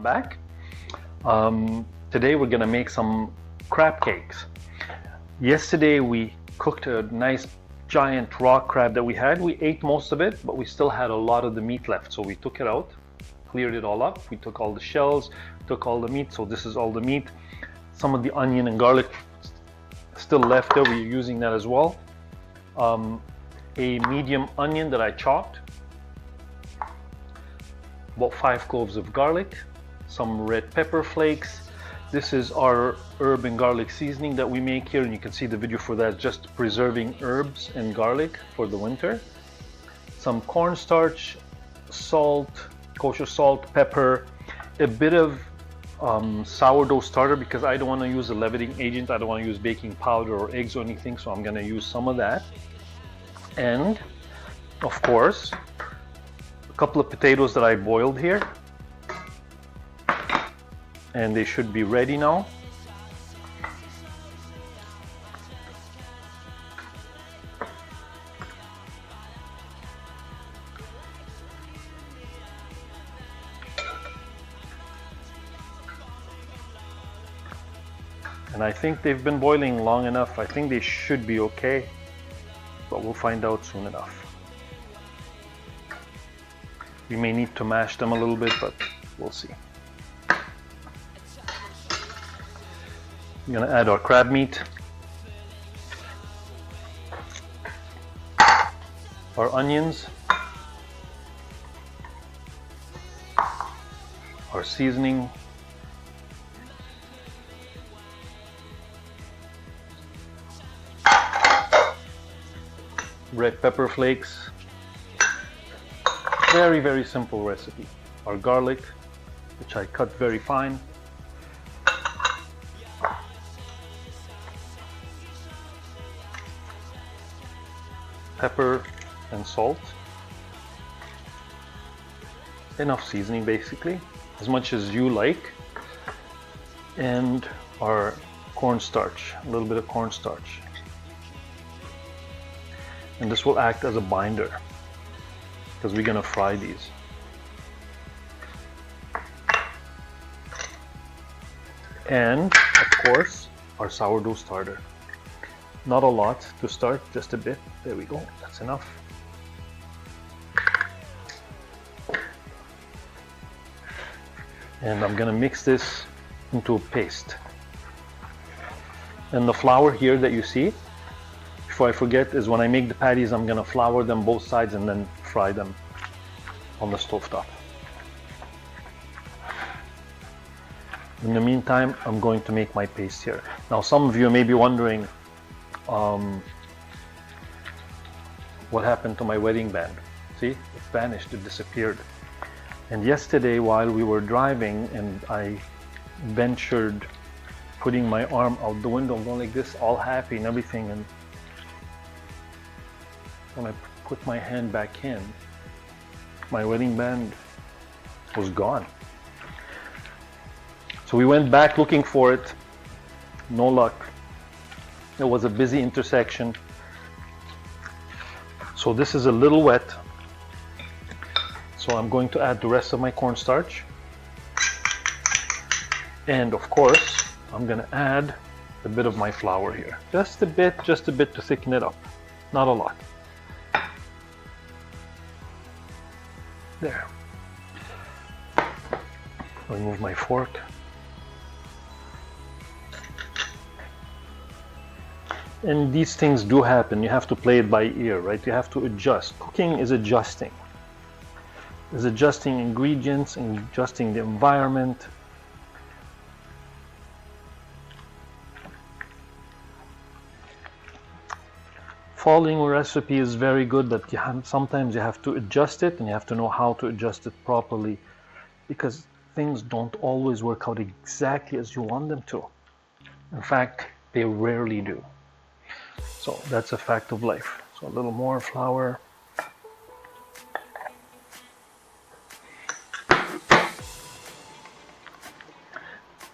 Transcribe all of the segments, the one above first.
back. Today we're gonna make some crab cakes. Yesterday we cooked a nice giant rock crab that we had. We ate most of it, but we still had a lot of the meat left. So we took it out, cleared it all up. We took all the shells, took all the meat. So this is all the meat. Some of the onion and garlic still left there. We're using that as well. A medium onion that I chopped. About 5 cloves of garlic. Some red pepper flakes. This is our herb and garlic seasoning that we make here, and you can see the video for that, just preserving herbs and garlic for the winter. Some cornstarch, salt, kosher salt, pepper, a bit of sourdough starter because I don't want to use a leavening agent. I don't want to use baking powder or eggs or anything, so I'm going to use some of that. And of course, a couple of potatoes that I boiled here. And they should be ready now. And I think they've been boiling long enough. I think they should be okay, but we'll find out soon enough. We may need to mash them a little bit, but we'll see. I'm gonna add our crab meat, our onions, our seasoning, red pepper flakes. Very, very simple recipe. Our garlic, which I cut very fine. Pepper and salt. Enough seasoning basically, as much as you like. And our cornstarch, a little bit of cornstarch. And this will act as a binder because we're gonna fry these. And of course, our sourdough starter. Not a lot to start, just a bit. There we go, that's enough. And I'm gonna mix this into a paste. And the flour here that you see, before I forget, is when I make the patties, I'm gonna flour them both sides and then fry them on the stovetop. In the meantime, I'm going to make my paste here. Now, some of you may be wondering, what happened to my wedding band? See, it vanished, it disappeared. And yesterday while we were driving and I ventured putting my arm out the window, going like this, all happy and everything, and when I put my hand back in, my wedding band was gone. So we went back looking for it, no luck. It was a busy intersection. So this is a little wet. So I'm going to add the rest of my cornstarch. And of course, I'm gonna add a bit of my flour here. Just a bit to thicken it up. Not a lot. There. Remove my fork. And these things do happen. You have to play it by ear, right? You have to adjust. Cooking is adjusting. It's adjusting ingredients and adjusting the environment. Following a recipe is very good, but sometimes you have to adjust it, and you have to know how to adjust it properly, because things don't always work out exactly as you want them to. In fact, they rarely do. So that's a fact of life. So a little more flour.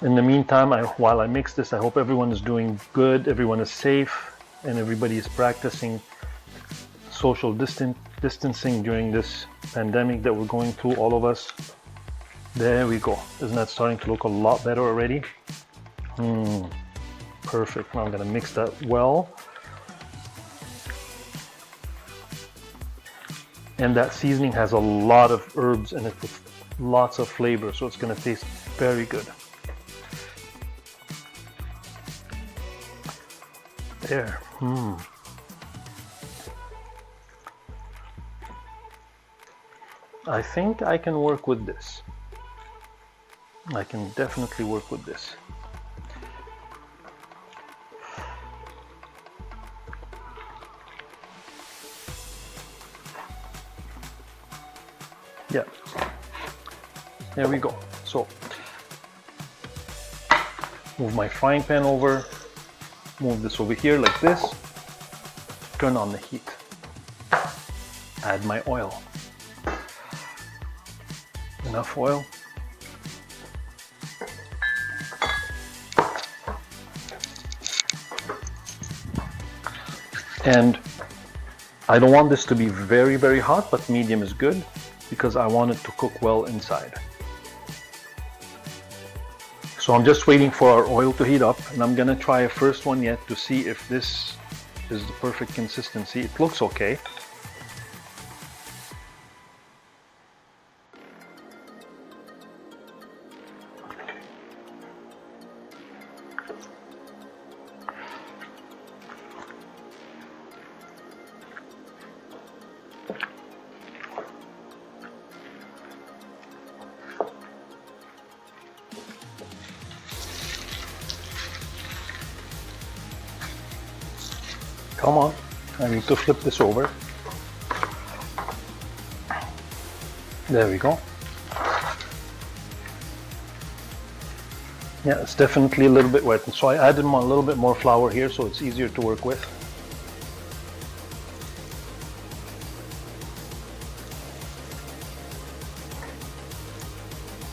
In the meantime, while I mix this, I hope everyone is doing good, everyone is safe, and everybody is practicing social distancing during this pandemic that we're going through, all of us. There we go. Isn't that starting to look a lot better already? Perfect. Now I'm going to mix that well. And that seasoning has a lot of herbs in it with lots of flavor, so it's going to taste very good. There. I think I can work with this. I can definitely work with this. Yeah, there we go. So move my frying pan over, move this over here like this, turn on the heat, add my oil, enough oil, and I don't want this to be very, very hot, but medium is good, because I want it to cook well inside. So I'm just waiting for our oil to heat up, and I'm gonna try a first one yet to see if this is the perfect consistency. It looks okay. Come on, I need to flip this over. There we go. Yeah, it's definitely a little bit wet, and so I added a little bit more flour here so it's easier to work with.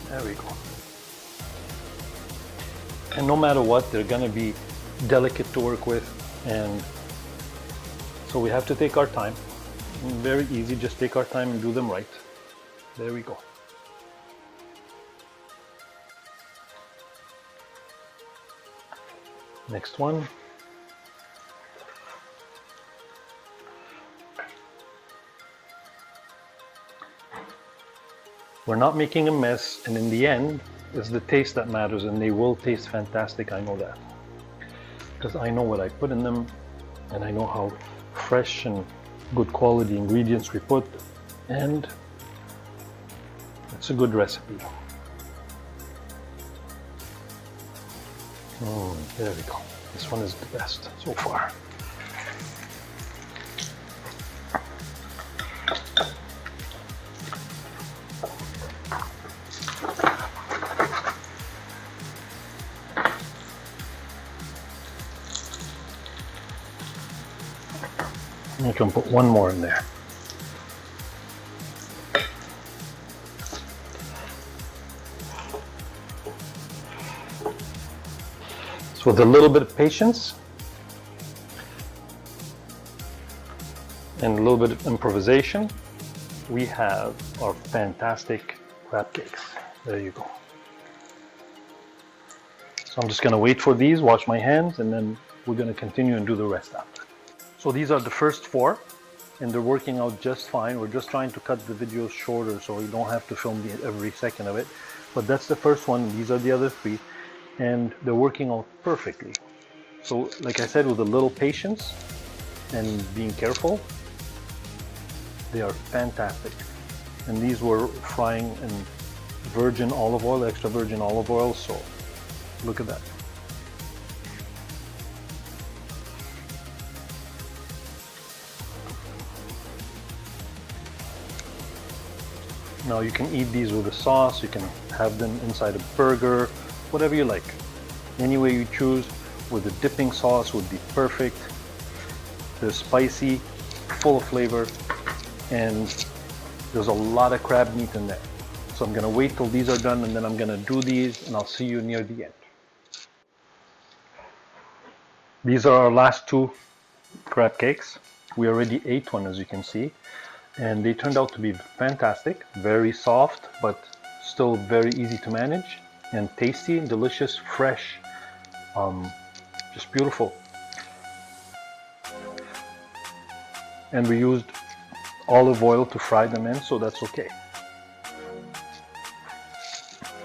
There we go. And no matter what, they're gonna be delicate to work with, and so we have to take our time. Very easy, just take our time and do them right. There we go. Next one. We're not making a mess, and in the end, it's the taste that matters, and they will taste fantastic, I know that. Because I know what I put in them, and I know how fresh and good quality ingredients we put, and it's a good recipe. There we go. This one is the best so far. You can put one more in there. So with a little bit of patience and a little bit of improvisation, we have our fantastic crab cakes. There you go. So I'm just going to wait for these, wash my hands, and then we're going to continue and do the rest after. So these are the first 4, and they're working out just fine. We're just trying to cut the videos shorter so you don't have to film every second of it. But that's the first one. These are the other 3, and they're working out perfectly. So like I said, with a little patience and being careful, they are fantastic. And these were frying in virgin olive oil, extra virgin olive oil, so look at that. Now you can eat these with a sauce, you can have them inside a burger, whatever you like. Any way you choose, with a dipping sauce would be perfect. They're spicy, full of flavor, and there's a lot of crab meat in there. So I'm gonna wait till these are done, and then I'm gonna do these, and I'll see you near the end. These are our last 2 crab cakes. We already ate one, as you can see. And they turned out to be fantastic, very soft, but still very easy to manage and tasty and delicious, fresh, just beautiful. And we used olive oil to fry them in, so that's okay.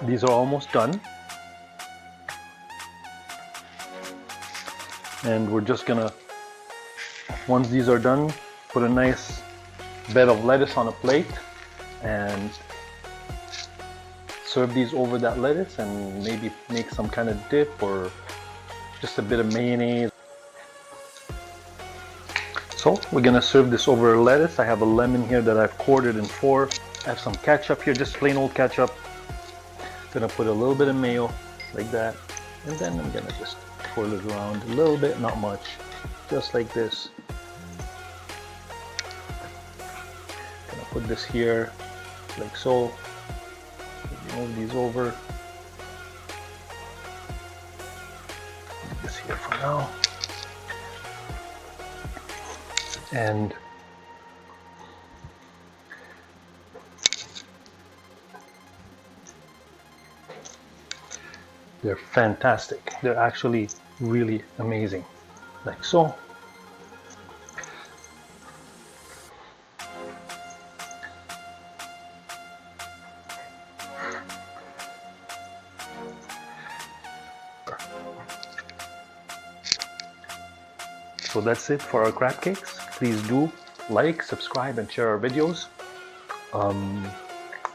These are almost done. And we're just gonna, once these are done, put a nice bed of lettuce on a plate and serve these over that lettuce, and maybe make some kind of dip or just a bit of mayonnaise. So we're gonna serve this over lettuce. I have a lemon here that I've quartered in 4. I have some ketchup here, just plain old ketchup. Gonna put a little bit of mayo like that, and then I'm gonna just twirl it around a little bit, not much, just like this. Gonna put this here like so. Move these over. Leave this here for now. And they're fantastic. They're actually really amazing. Like so. So that's it for our crab cakes. Please do like, subscribe, and share our videos.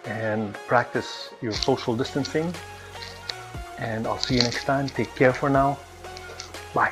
And practice your social distancing. And I'll see you next time. Take care for now. Bye.